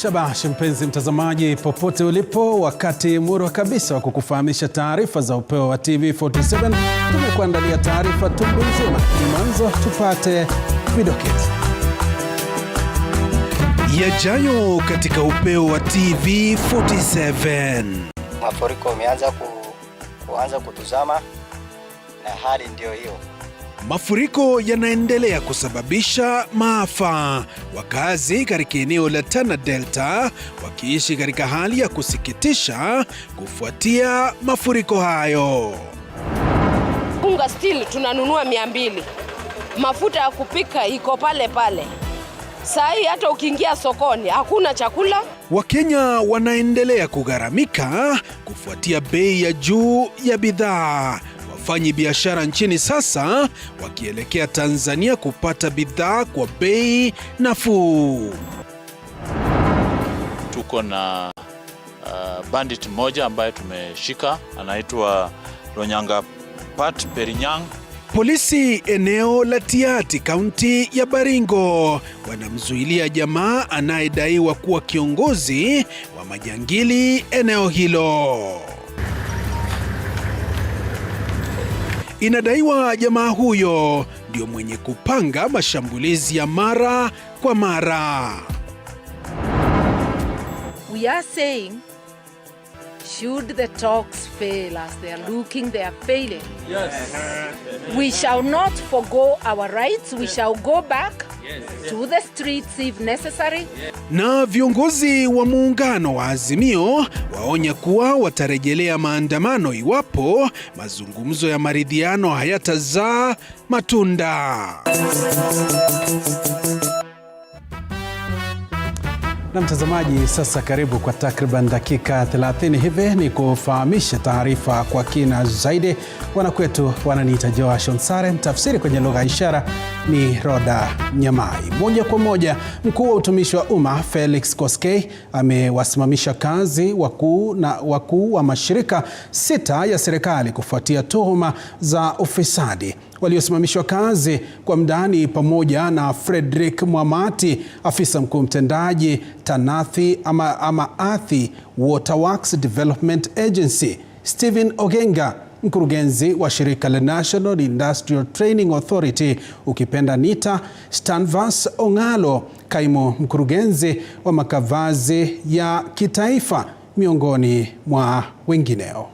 Shabash mpenzi mtazamaji popote ulipo, wakati murwa kabisa wa kukufahamisha taarifa za upeo wa TV47. Tumekuandalia taarifa tumbu nzima. Mwanzo tupate vidokezi yajayo katika upeo wa TV47. Mafuriko umeanza kuanza kutuzama na hali ndio hiyo. Mafuriko yanaendelea kusababisha maafa. Wakazi katika eneo la Tana Delta wakiishi katika hali ya kusikitisha kufuatia mafuriko hayo. Unga still tunanunua 200. Mafuta ya kupika iko pale pale. Saa hii hata ukiingia sokoni hakuna chakula. Wakenya wanaendelea kugharamika kufuatia bei ya juu ya bidhaa. Wafanyi biashara nchini sasa wakielekea Tanzania kupata bidhaa kwa bei nafuu. Tuko na bandit mmoja ambaye tumeshika, anaitwa Lonyanga Pat Perinyang. Polisi eneo la Tiati, kaunti ya Baringo, wanamzuilia jamaa anayedaiwa kuwa kiongozi wa majangili eneo hilo. Inadaiwa jamaa huyo ndio mwenye kupanga mashambulizi ya mara kwa mara. We are saying, should the talks fail as they are looking, they are failing. Yes. We shall not forgo our rights. We shall go back to the streets if necessary. Na viongozi wa muungano wa Azimio waonya kuwa watarejelea maandamano iwapo mazungumzo ya maridhiano hayatazaa matunda. Na mtazamaji, sasa karibu kwa takriban dakika 30 hivi ni kufahamisha taarifa kwa kina zaidi. Wanakwetu wananiita Joash Onsare, mtafsiri kwenye lugha ishara ni Roda Nyamai. Moja kwa moja, mkuu wa utumishi wa umma Felix Koskei amewasimamisha kazi wakuu wa mashirika 6 ya serikali kufuatia tuhuma za ufisadi. Waliosimamishwa kazi kwa mdani pamoja na Frederick Mwamati, afisa mkuu mtendaji Tanathi ama Athi Waterworks Development Agency; Stephen Ogenga, mkurugenzi wa shirika la National Industrial Training Authority ukipenda NITA; Stanvas Ongalo, kaimu mkurugenzi wa makavazi ya kitaifa, miongoni mwa wengineo.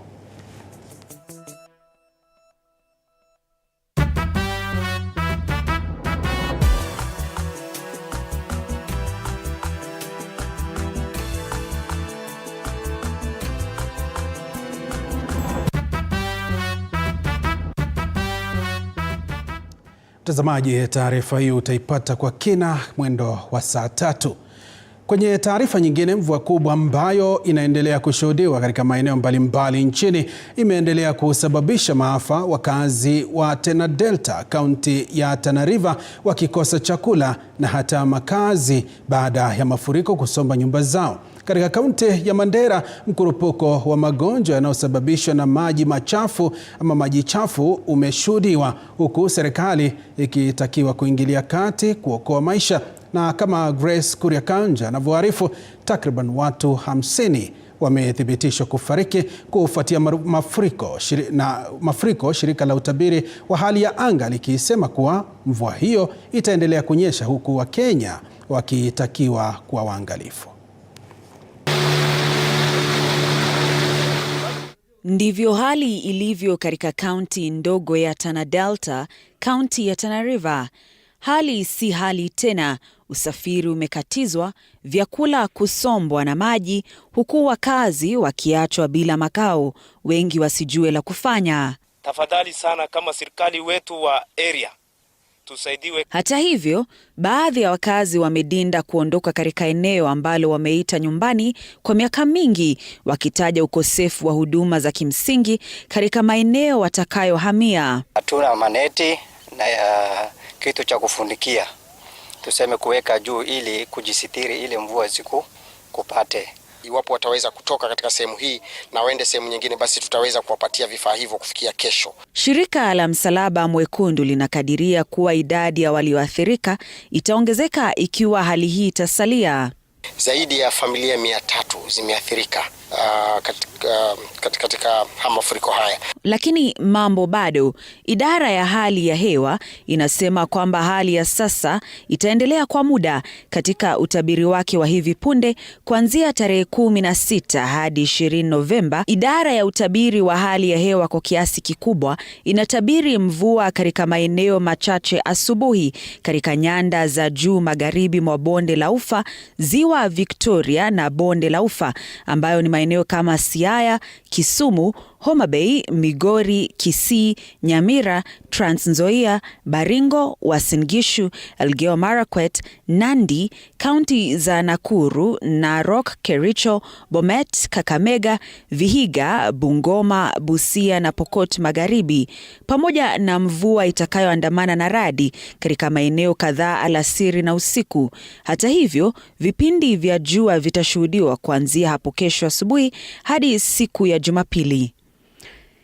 Mtazamaji, taarifa hii utaipata kwa kina mwendo wa saa 3. Kwenye taarifa nyingine, mvua kubwa ambayo inaendelea kushuhudiwa katika maeneo mbalimbali nchini imeendelea kusababisha maafa, wakazi wa Tana Delta, kaunti ya Tana River wakikosa chakula na hata makazi baada ya mafuriko kusomba nyumba zao. Katika kaunti ya Mandera, mkurupuko wa magonjwa yanayosababishwa na maji machafu ama maji chafu umeshuhudiwa, huku serikali ikitakiwa kuingilia kati kuokoa maisha. Na kama Grace Kuriakanja anavyoarifu, takriban watu 50 wamethibitishwa kufariki kufuatia mafuriko, shirika la utabiri wa hali ya anga likisema kuwa mvua hiyo itaendelea kunyesha, huku Wakenya wakitakiwa kuwa waangalifu. Ndivyo hali ilivyo katika kaunti ndogo ya Tana Delta, kaunti ya Tana River. Hali si hali tena, usafiri umekatizwa, vyakula kusombwa na maji, huku wakazi wakiachwa bila makao, wengi wasijue la kufanya. Tafadhali sana kama serikali wetu wa area tusaidiwe. Hata hivyo, baadhi ya wakazi wamedinda kuondoka katika eneo ambalo wameita nyumbani kwa miaka mingi, wakitaja ukosefu wa huduma za kimsingi katika maeneo watakayohamia. Hatuna maneti na kitu cha kufunikia, tuseme kuweka juu ili kujisitiri ile mvua kupate. Iwapo wataweza kutoka katika sehemu hii na waende sehemu nyingine, basi tutaweza kuwapatia vifaa hivyo kufikia kesho. Shirika la Msalaba Mwekundu linakadiria kuwa idadi ya walioathirika itaongezeka ikiwa hali hii itasalia. Zaidi ya familia 300 zimeathirika katika mafuriko haya. Lakini mambo bado. Idara ya hali ya hewa inasema kwamba hali ya sasa itaendelea kwa muda. Katika utabiri wake wa hivi punde kuanzia tarehe 16 hadi 20 Novemba, idara ya utabiri wa hali ya hewa kwa kiasi kikubwa inatabiri mvua katika maeneo machache asubuhi katika nyanda za juu magharibi mwa bonde la Ufa, ziwa Victoria na bonde la Ufa, ambayo ni maeneo kama Siaya, Kisumu, Homa Bay, Migori, Kisii, Nyamira, Trans Nzoia, Baringo, Uasin Gishu, Elgeyo Marakwet, Nandi, kaunti za Nakuru, Narok, Kericho, Bomet, Kakamega, Vihiga, Bungoma, Busia na Pokot Magharibi, pamoja na mvua itakayoandamana na radi katika maeneo kadhaa alasiri na usiku. Hata hivyo, vipindi vya jua vitashuhudiwa kuanzia hapo kesho asubuhi hadi siku ya Jumapili.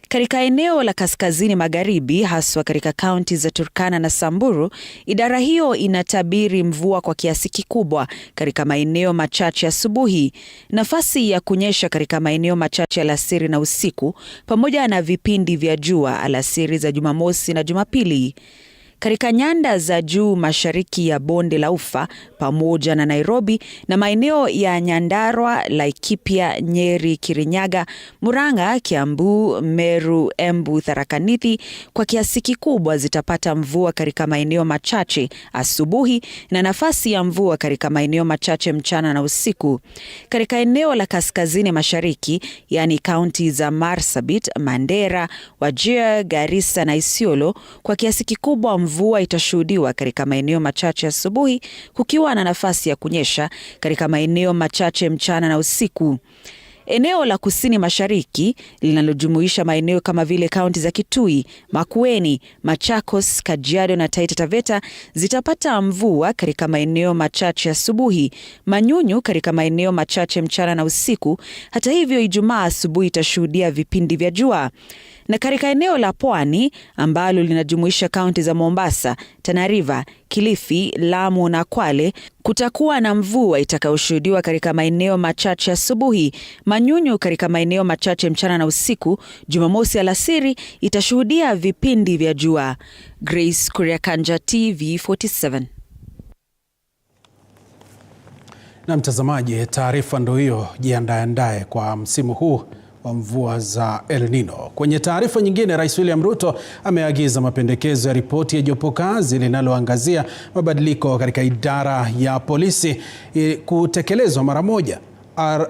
Katika eneo la kaskazini magharibi, haswa katika kaunti za Turkana na Samburu, idara hiyo inatabiri mvua kwa kiasi kikubwa katika maeneo machache asubuhi, nafasi ya kunyesha katika maeneo machache alasiri na usiku, pamoja na vipindi vya jua alasiri za Jumamosi na Jumapili. Katika nyanda za juu mashariki ya bonde la Ufa pamoja na Nairobi na maeneo ya Nyandarua, Laikipia, Nyeri, Kirinyaga, Murang'a, Kiambu, Meru, Embu, Tharaka Nithi kwa kiasi kikubwa zitapata mvua katika maeneo machache asubuhi na nafasi ya mvua katika maeneo machache mchana na usiku. Katika eneo la kaskazini mashariki, yani kaunti za Marsabit, Mandera, Wajir, Garissa na Isiolo, kwa kiasi kikubwa mvua itashuhudiwa katika maeneo machache asubuhi, kukiwa na nafasi ya kunyesha katika maeneo machache mchana na usiku. Eneo la kusini mashariki linalojumuisha maeneo kama vile kaunti za Kitui, Makueni, Machakos, Kajiado na Taita Taveta zitapata mvua katika maeneo machache asubuhi, manyunyu katika maeneo machache mchana na usiku. Hata hivyo, Ijumaa asubuhi itashuhudia vipindi vya jua. Na katika eneo la Pwani ambalo linajumuisha kaunti za Mombasa, Tana River, Kilifi, Lamu na Kwale, kutakuwa na mvua itakayoshuhudiwa katika maeneo machache asubuhi, manyunyu katika maeneo machache mchana na usiku. Jumamosi alasiri itashuhudia vipindi vya jua. Grace Kuriakanja, TV47. Na mtazamaji, taarifa ndio hiyo, jiandae kwa msimu huu wa mvua za El Nino. Kwenye taarifa nyingine, Rais William Ruto ameagiza mapendekezo ya ripoti ya jopo kazi linaloangazia mabadiliko katika idara ya polisi kutekelezwa mara moja.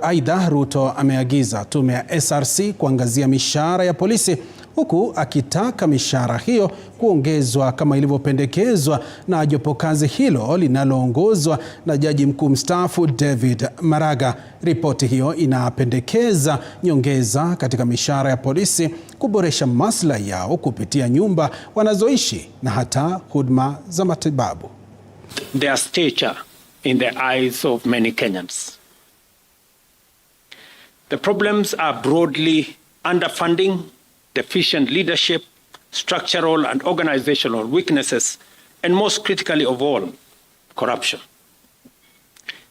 Aidha, Ruto ameagiza tume ya SRC kuangazia mishahara ya polisi, huku akitaka mishahara hiyo kuongezwa kama ilivyopendekezwa na jopo kazi hilo linaloongozwa na Jaji Mkuu mstaafu David Maraga. Ripoti hiyo inapendekeza nyongeza katika mishahara ya polisi, kuboresha maslahi yao kupitia nyumba wanazoishi na hata huduma za matibabu. Their stature in the eyes of many Kenyans. The problems are broadly underfunding, deficient leadership, structural and organizational weaknesses, and most critically of all, corruption.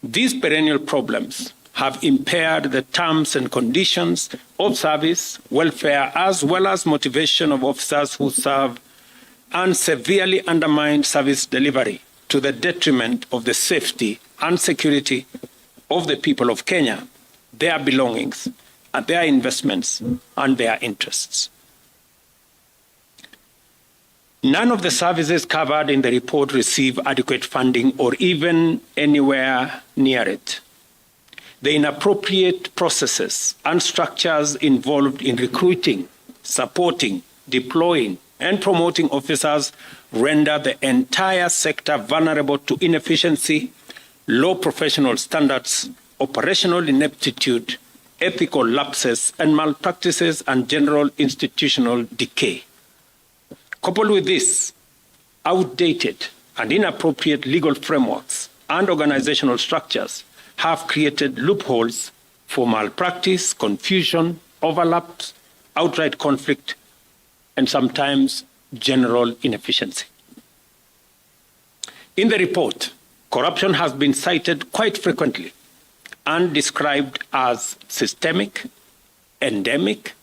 These perennial problems have impaired the terms and conditions of service, welfare, as well as motivation of officers who serve, and severely undermined service delivery to the detriment of the safety and security of the people of Kenya, their belongings, and their investments and their interests. None of the services covered in the report receive adequate funding or even anywhere near it. The inappropriate processes and structures involved in recruiting, supporting, deploying, and promoting officers render the entire sector vulnerable to inefficiency, low professional standards, operational ineptitude, ethical lapses and malpractices, and general institutional decay. Coupled with this, outdated and inappropriate legal frameworks and organizational structures have created loopholes for malpractice, confusion, overlaps, outright conflict, and sometimes general inefficiency. In the report, corruption has been cited quite frequently and described as systemic, endemic,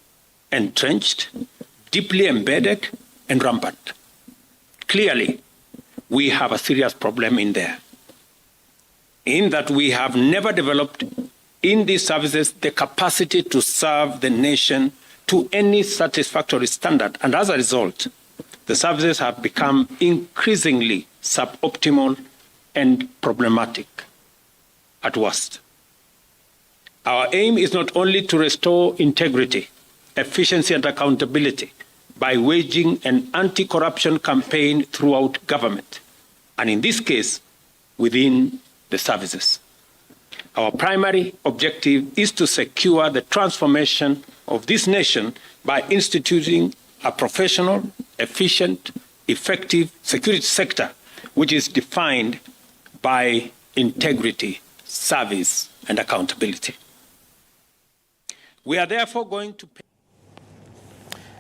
entrenched, deeply embedded, and rampant. Clearly, we have a serious problem in there, in that we have never developed in these services the capacity to serve the nation to any satisfactory standard. And as a result, the services have become increasingly suboptimal and problematic at worst. Our aim is not only to restore integrity, efficiency, and accountability by waging an anti-corruption campaign throughout government, and in this case, within the services. Our primary objective is to secure the transformation of this nation by instituting a professional, efficient, effective security sector which is defined by integrity, service, and accountability. We are therefore going to pay...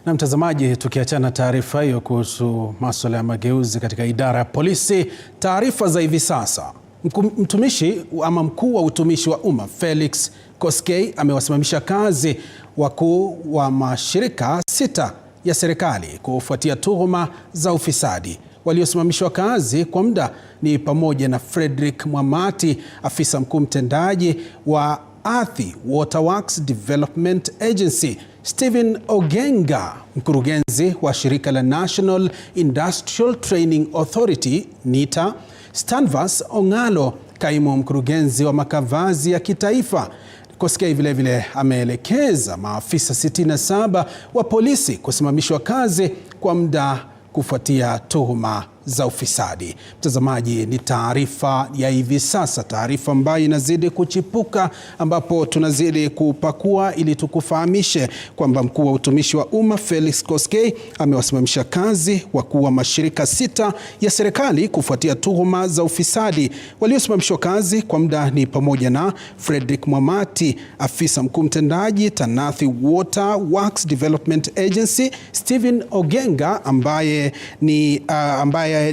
Na mtazamaji, tukiachana taarifa hiyo kuhusu masuala ya mageuzi katika idara ya polisi, taarifa za hivi sasa. Mkuu wa utumishi wa umma Felix Koskei amewasimamisha kazi wakuu wa mashirika 6 ya serikali kufuatia tuhuma za ufisadi. Waliosimamishwa kazi kwa muda ni pamoja na Frederick Mwamati, afisa mkuu mtendaji wa Athi Waterworks Development Agency, Stephen Ogenga, mkurugenzi wa shirika la National Industrial Training Authority NITA, Stanvas Ongalo, kaimu mkurugenzi wa makavazi ya kitaifa. Koskei vile vile ameelekeza maafisa 67 wa polisi kusimamishwa kazi kwa muda kufuatia tuhuma za ufisadi. Mtazamaji, ni taarifa ya hivi sasa, taarifa ambayo inazidi kuchipuka, ambapo tunazidi kupakua ili tukufahamishe kwamba mkuu wa utumishi wa umma Felix Koskei amewasimamisha kazi wakuu wa mashirika 6 ya serikali kufuatia tuhuma za ufisadi. Waliosimamishwa kazi kwa muda ni pamoja na Frederick Mwamati, afisa mkuu mtendaji Tanathi Waterworks Development Agency, Stephen Ogenga ambaye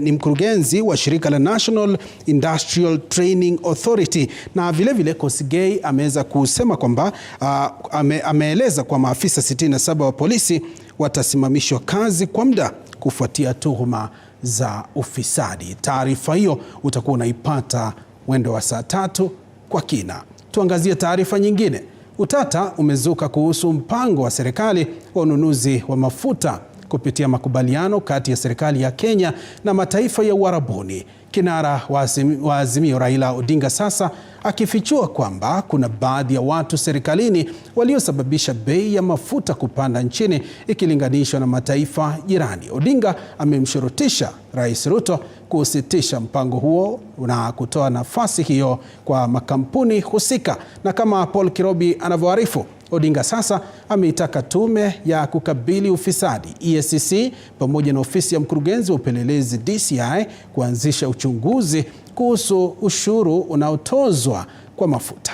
ni mkurugenzi wa shirika la National Industrial Training Authority. Na vile vile Koskei ameweza kusema kwamba ameeleza kwa maafisa 67 wa polisi watasimamishwa kazi kwa muda kufuatia tuhuma za ufisadi. Taarifa hiyo utakuwa unaipata mwendo wa saa 3 kwa kina. Tuangazie taarifa nyingine. Utata umezuka kuhusu mpango wa serikali wa ununuzi wa mafuta kupitia makubaliano kati ya serikali ya Kenya na mataifa ya Uarabuni. Kinara wa Azimio Raila Odinga sasa akifichua kwamba kuna baadhi ya watu serikalini waliosababisha bei ya mafuta kupanda nchini ikilinganishwa na mataifa jirani. Odinga amemshurutisha Rais Ruto kusitisha mpango huo na kutoa nafasi hiyo kwa makampuni husika. Na kama Paul Kirobi anavyoarifu, Odinga sasa ameitaka tume ya kukabili ufisadi EACC pamoja na ofisi ya mkurugenzi wa upelelezi DCI kuanzisha uchunguzi kuhusu ushuru unaotozwa kwa mafuta.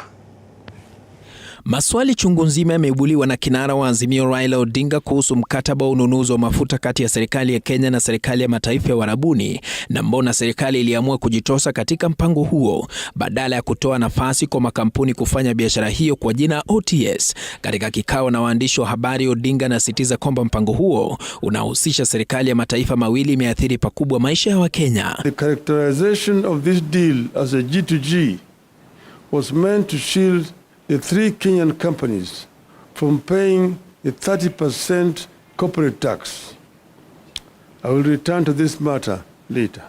Maswali chungu nzima yameibuliwa na kinara wa Azimio Raila Odinga kuhusu mkataba wa ununuzi wa mafuta kati ya serikali ya Kenya na serikali ya mataifa ya Uarabuni, na mbona serikali iliamua kujitosa katika mpango huo badala ya kutoa nafasi kwa makampuni kufanya biashara hiyo kwa jina OTS. Katika kikao na waandishi wa habari, Odinga anasisitiza kwamba mpango huo unahusisha serikali ya mataifa mawili imeathiri pakubwa maisha ya Wakenya. The characterization of this deal as a G2G was meant to shield the 3 Kenyan companies from paying a 30% corporate tax. I will return to this matter later.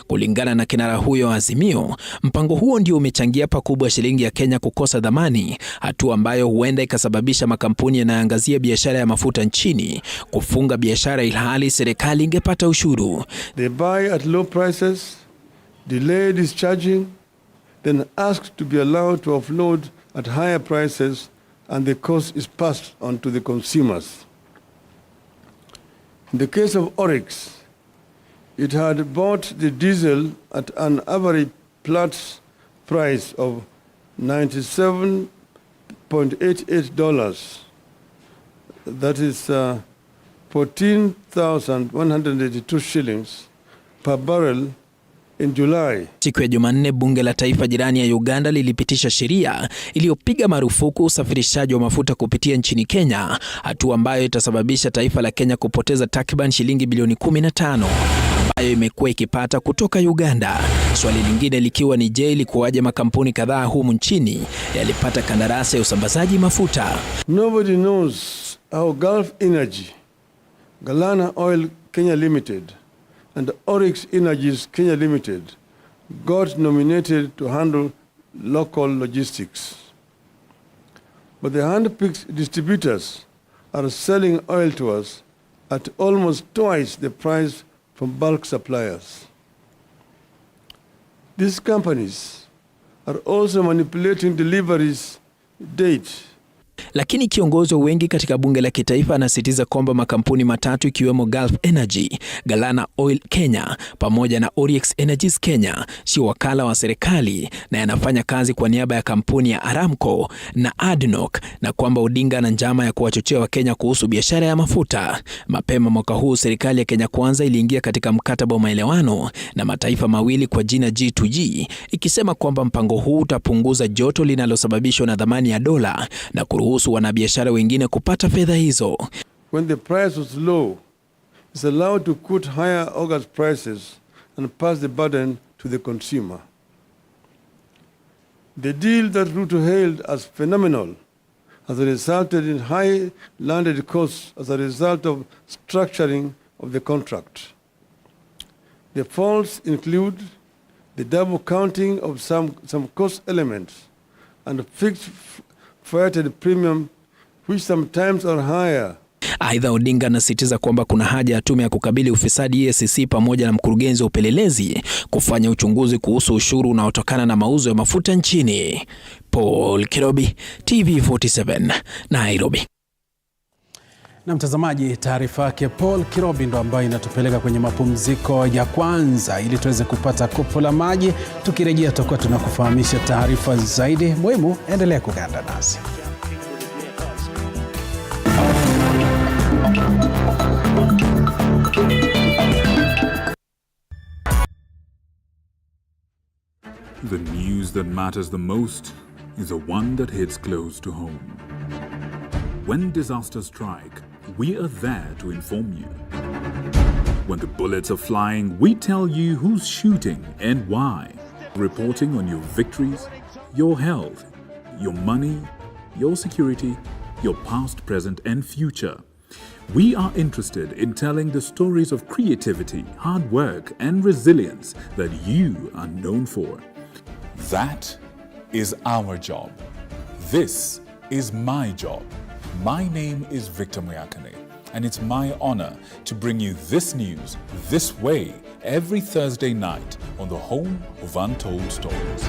Kulingana na kinara huyo wa Azimio, mpango huo ndio umechangia pakubwa shilingi ya Kenya kukosa dhamani, hatua ambayo huenda ikasababisha makampuni yanayoangazia biashara ya mafuta nchini kufunga biashara ilhali serikali ingepata ushuru. They buy at low prices, delay discharging, then ask to be allowed to offload at higher prices, and the cost is passed on to the consumers. In the case of Oryx, it had bought the diesel at an average Platts price of $97.88. That is 14,182 shillings per barrel in July. Siku ya Jumanne, bunge la taifa jirani ya Uganda lilipitisha sheria iliyopiga marufuku usafirishaji wa mafuta kupitia nchini Kenya, hatua ambayo itasababisha taifa la Kenya kupoteza takriban shilingi bilioni 15 ambayo imekuwa ikipata kutoka Uganda. Swali lingine likiwa ni je, ilikuwaje makampuni kadhaa humu nchini yalipata kandarasi ya usambazaji mafuta? Nobody knows how Gulf Energy, Galana Oil Kenya Limited and Oryx Energies Kenya Limited got nominated to handle local logistics. But the hand-picked distributors are selling oil to us at almost twice the price from bulk suppliers. These companies are also manipulating deliveries date. Lakini kiongozi wengi katika bunge la kitaifa anasitiza kwamba makampuni matatu ikiwemo Gulf Energy, Galana Oil Kenya pamoja na Oryx Energies Kenya si wakala wa serikali na yanafanya kazi kwa niaba ya kampuni ya Aramco na ADNOC, na kwamba Odinga na njama ya kuwachochea Wakenya kuhusu biashara ya mafuta. Mapema mwaka huu serikali ya Kenya Kwanza iliingia katika mkataba wa maelewano na mataifa mawili kwa jina G2G, ikisema kwamba mpango huu utapunguza joto linalosababishwa na dhamani ya dola na kuruhusu wanabiashara wengine kupata fedha hizo. When the price was low, it's allowed to cut higher August prices and pass the burden to the consumer. The deal that Ruto hailed as phenomenal has resulted in high landed costs as a result of structuring of the contract. The faults include the double counting of some cost elements and fixed freighted premium which sometimes are higher. Aidha, Odinga anasisitiza kwamba kuna haja ya tume ya kukabili ufisadi EACC pamoja na mkurugenzi wa upelelezi kufanya uchunguzi kuhusu ushuru unaotokana na mauzo ya mafuta nchini. Paul Kirobi, TV47, Nairobi. Na mtazamaji, taarifa yake Paul Kirobi ndo ambayo inatupeleka kwenye mapumziko ya kwanza ili tuweze kupata kopo la maji. Tukirejea tutakuwa tunakufahamisha taarifa zaidi muhimu. Endelea kuganda nasi. The news that matters the most is the one that hits close to home. When disasters strike, we are there to inform you. When the bullets are flying, we tell you who's shooting and why. Reporting on your victories, your health, your money, your security, your past, present, and future. We are interested in telling the stories of creativity, hard work, and resilience that you are known for. That is our job. This is my job. My name is Victor Moyakane, and it's my honor to bring you this news this way every Thursday night on the Home of Untold Stories.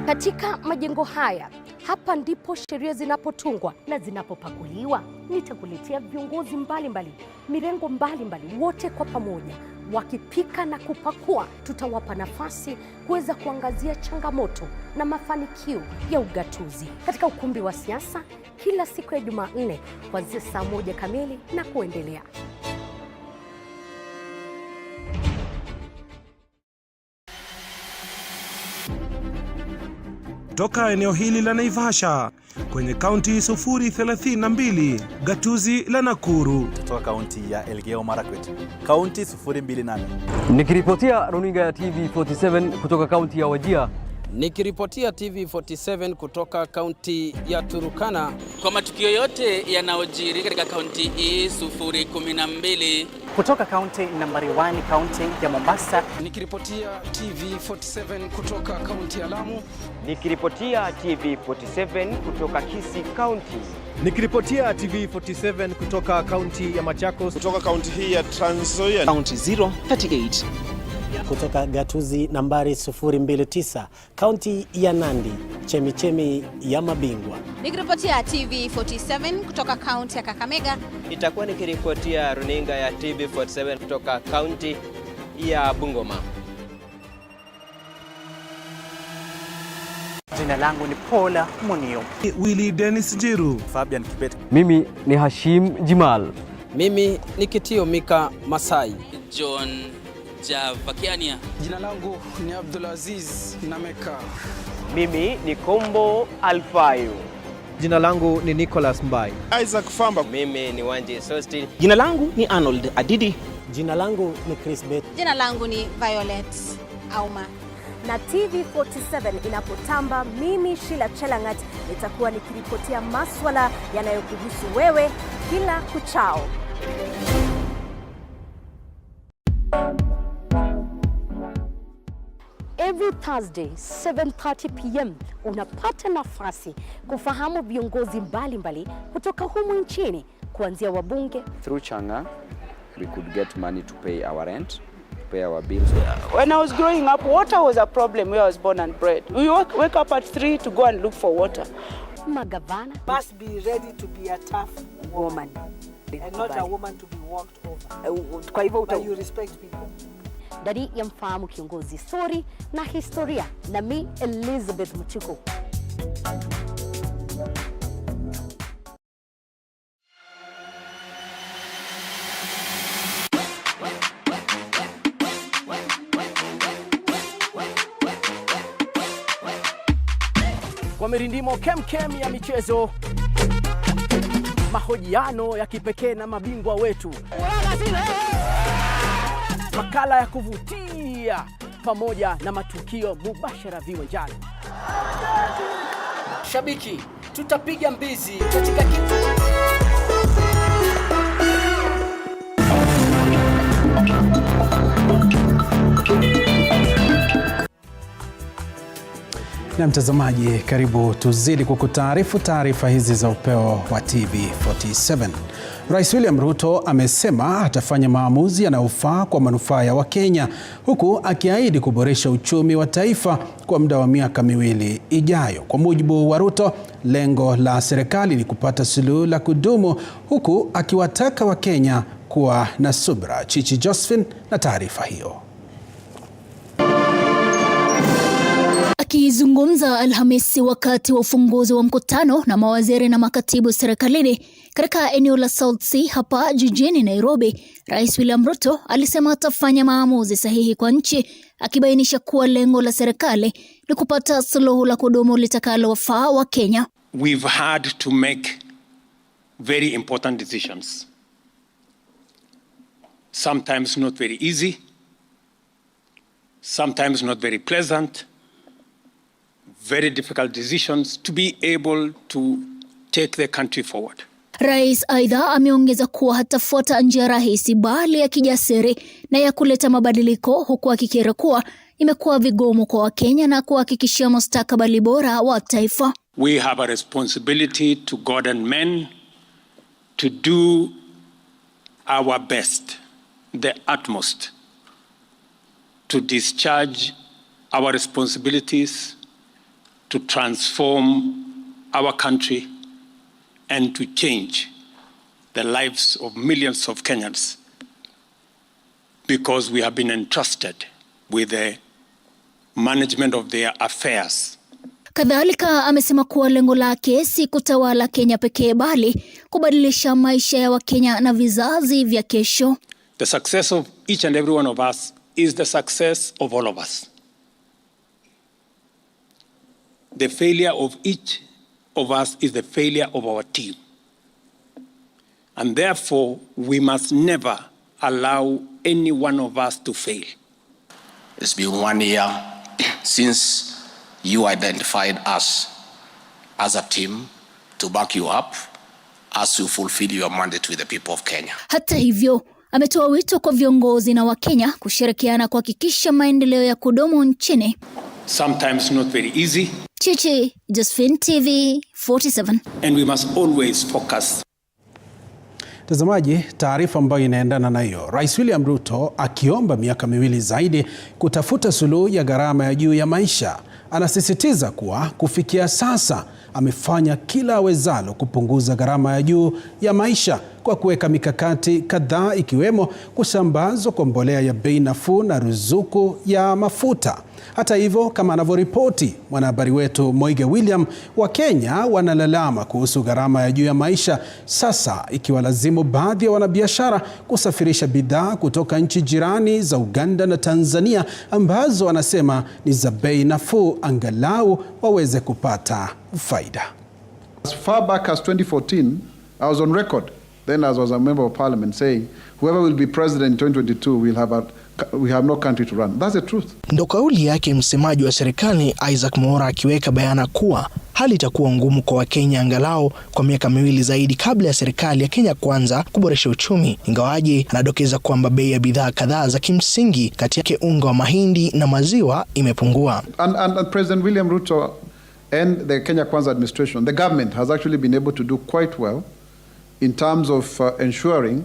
Katika majengo haya, hapa ndipo sheria zinapotungwa na zinapopakuliwa. Nitakuletea viongozi mbalimbali, mirengo mbalimbali, wote kwa pamoja wakipika na kupakua. Tutawapa nafasi kuweza kuangazia changamoto na mafanikio ya ugatuzi katika ukumbi wa siasa kila siku ya Jumanne kuanzia saa 1 kamili na kuendelea. Toka eneo hili la Naivasha kwenye kaunti 032, gatuzi la Nakuru. Kutoka kaunti ya Elgeyo Marakwet, kaunti 028. Nikiripotia runinga ya TV47 kutoka kaunti ya Wajir. Nikiripotia TV47 kutoka kaunti ya Turukana. Kwa matukio yote yanayojiri katika kaunti hii 012. Kutoka kaunti nambari 1, kaunti ya Mombasa. Nikiripotia TV47 kutoka kaunti ya Lamu. Nikiripotia TV47 kutoka Kisii County. Nikiripotia TV47 kutoka kaunti ya Machakos. Kutoka kaunti hii ya Trans Nzoia. Kaunti 038. Kutoka gatuzi nambari 029, kaunti ya Nandi, chemichemi ya mabingwa. Nikiripotia TV47 kutoka kaunti ya Kakamega. Itakuwa nikiripotia runinga ya TV47 kutoka kaunti ya Bungoma. Jina langu ni Paula Munio. Willy Dennis Jiru. Fabian Kibet. Mimi ni Hashim Jimal. Mimi ni Kitio Mika Masai. John Javakiania. Jina langu ni Abdulaziz Nameka. Mimi ni Kombo Alfayo. Jina langu ni Nicholas Mbai. Isaac Famba. Mimi ni Wanje Sosti. Jina langu ni Arnold Adidi. Jina langu ni Chris Bet. Jina langu ni Violet Auma. Na TV47 inapotamba, mimi Sheila Chelangat nitakuwa nikiripotia maswala yanayokuhusu wewe kila kuchao. Every Thursday 7:30 p.m. unapata nafasi kufahamu viongozi mbalimbali kutoka humu nchini, kuanzia wabunge. Through Changa we could get money to pay our rent, to pay our bills. When I was growing up, water was a problem where I was born and bred. We wake up at 3 to go and look for water. Magavana must be ready to be a tough woman and not a woman to be walked over. Kwa hivyo you respect people. Dari ya mfahamu kiongozi, story na historia, na mi Elizabeth Mutuku. Kwa mirindimo kemkem ya michezo, mahojiano ya kipekee na mabingwa wetu, makala ya kuvutia pamoja na matukio mubashara viwanjani. Shabiki, tutapiga mbizi katika Na mtazamaji, karibu tuzidi kukutaarifu taarifa hizi za upeo wa TV47. Rais William Ruto amesema atafanya maamuzi yanayofaa kwa manufaa ya Wakenya, huku akiahidi kuboresha uchumi wa taifa kwa muda wa miaka miwili ijayo. Kwa mujibu wa Ruto, lengo la serikali ni kupata suluhu la kudumu, huku akiwataka Wakenya kuwa na subra. Chichi Josephine na taarifa hiyo. Akizungumza Alhamisi wakati wa ufunguzi wa mkutano na mawaziri na makatibu serikalini katika eneo la South Sea hapa jijini Nairobi, Rais William Ruto alisema atafanya maamuzi sahihi kwa nchi, akibainisha kuwa lengo la serikali ni kupata suluhu la kudumu litakalowafaa wa Kenya. We've had to make very important decisions. Sometimes not very easy, sometimes not very pleasant. Very difficult decisions to be able to take the country forward. Rais aidha ameongeza kuwa hatafuata njia rahisi bali ya kijasiri na ya kuleta mabadiliko, huku akikiri kuwa imekuwa vigumu kwa Wakenya na kuhakikishia mustakabali bora wa taifa. We have a responsibility to God and men to do our best, the utmost, to discharge our responsibilities, to transform our country and to change the lives of millions of Kenyans, because we have been entrusted with the management of their affairs. Kadhalika amesema kuwa lengo lake si kutawala Kenya pekee bali kubadilisha maisha ya Wakenya na vizazi vya kesho. The success of each and every one of us is the success of all of us. The failure of each of us is the failure of our team. And therefore, we must never allow any one of us to fail. It's been 1 year since you identified us as a team to back you up as you fulfill your mandate with the people of Kenya. Hata hivyo, ametoa wito kwa viongozi na Wakenya kushirikiana kuhakikisha maendeleo ya kudumu nchini. Sometimes not very easy. Chichi Josephine, TV47. And we must always focus. Mtazamaji, taarifa ambayo inaendana na hiyo, Rais William Ruto akiomba miaka miwili zaidi kutafuta suluhu ya gharama ya juu ya maisha. Anasisitiza kuwa kufikia sasa amefanya kila awezalo kupunguza gharama ya juu ya maisha kwa kuweka mikakati kadhaa ikiwemo kusambazwa kwa mbolea ya bei nafuu na ruzuku ya mafuta. Hata hivyo, kama anavyoripoti mwanahabari wetu Moige William, Wakenya wanalalama kuhusu gharama ya juu ya maisha sasa ikiwalazimu baadhi ya wanabiashara kusafirisha bidhaa kutoka nchi jirani za Uganda na Tanzania ambazo wanasema ni za bei nafuu angalau waweze kupata faida. As far back as 2014, I was on record then as I was a member of parliament saying whoever will be president in 2022 we have no country to run. That's the truth. Ndo kauli yake msemaji wa serikali Isaac Mwaura, akiweka bayana kuwa hali itakuwa ngumu kwa Wakenya angalau kwa miaka miwili zaidi kabla ya serikali ya Kenya Kwanza kuboresha uchumi. Ingawaje anadokeza kwamba bei ya bidhaa kadhaa za kimsingi kati yake unga wa mahindi na maziwa imepungua. And President William Ruto and the Kenya Kwanza administration, the government has actually been able to do quite well in terms of ensuring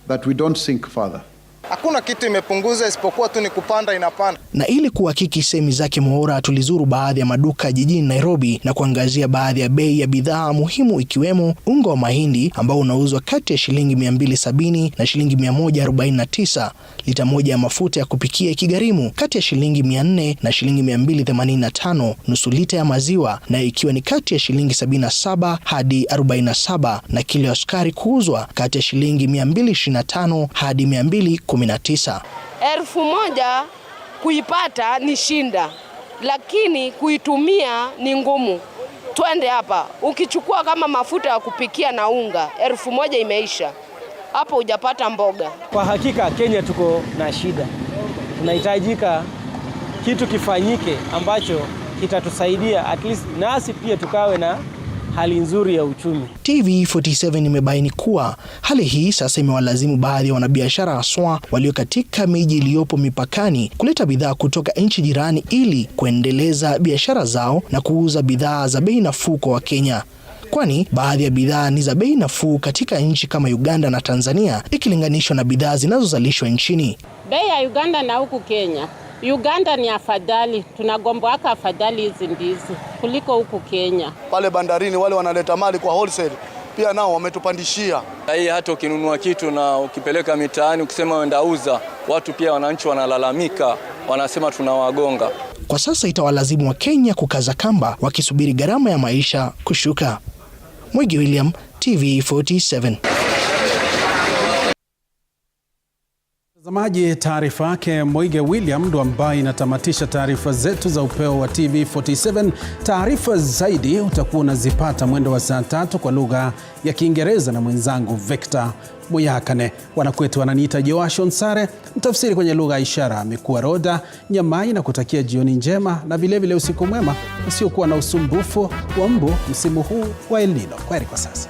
that we don't sink further. Hakuna kitu imepunguza isipokuwa tu ni kupanda inapanda. Na ili kuhakiki semi zake Mwaura, tulizuru baadhi ya maduka jijini Nairobi na kuangazia baadhi ya bei ya bidhaa muhimu ikiwemo unga wa mahindi ambao unauzwa kati ya shilingi 270 na shilingi 149. Lita moja ya mafuta ya kupikia ikigharimu kati ya shilingi 400 na shilingi 285. Nusu lita ya maziwa na ikiwa ni kati ya shilingi 77 hadi 47, na kilo ya sukari kuuzwa kati ya shilingi 225 hadi 219. 1,000 kuipata ni shinda, lakini kuitumia ni ngumu. Twende hapa, ukichukua kama mafuta ya kupikia na unga 1,000 imeisha, hapo hujapata mboga. Kwa hakika Kenya tuko na shida, tunahitajika kitu kifanyike ambacho kitatusaidia at least nasi pia tukawe na hali nzuri ya uchumi. TV47 imebaini kuwa hali hii sasa imewalazimu baadhi ya wanabiashara haswa walio katika miji iliyopo mipakani kuleta bidhaa kutoka nchi jirani ili kuendeleza biashara zao na kuuza bidhaa za bei nafuu kwa Wakenya. Kwani baadhi ya bidhaa ni za bei nafuu katika nchi kama Uganda na Tanzania ikilinganishwa na bidhaa zinazozalishwa nchini. Bei ya Uganda na huku Kenya, Uganda ni afadhali, tunagomboaka afadhali hizi ndizi kuliko huku Kenya. Pale bandarini wale wanaleta mali kwa wholesale pia nao wametupandishia. Hii hata ukinunua kitu na ukipeleka mitaani ukisema wenda uza, watu pia wananchi wanalalamika, wanasema tunawagonga. Kwa sasa itawalazimu wa Kenya kukaza kamba wakisubiri gharama ya maisha kushuka. Moige William, TV47. Mtazamaji, taarifa yake Moige William ndo ambaye inatamatisha taarifa zetu za Upeo wa TV47. Taarifa zaidi utakuwa unazipata mwendo wa saa 3 kwa lugha ya Kiingereza na mwenzangu Victor Muyakane. Wanakwetu wananiita Joashon Sare, mtafsiri kwenye lugha ya ishara amekuwa Roda Nyamai, na kutakia jioni njema na vile vile usiku mwema usiokuwa na usumbufu wa mbu msimu huu wa El Nino. Kwaheri kwa sasa.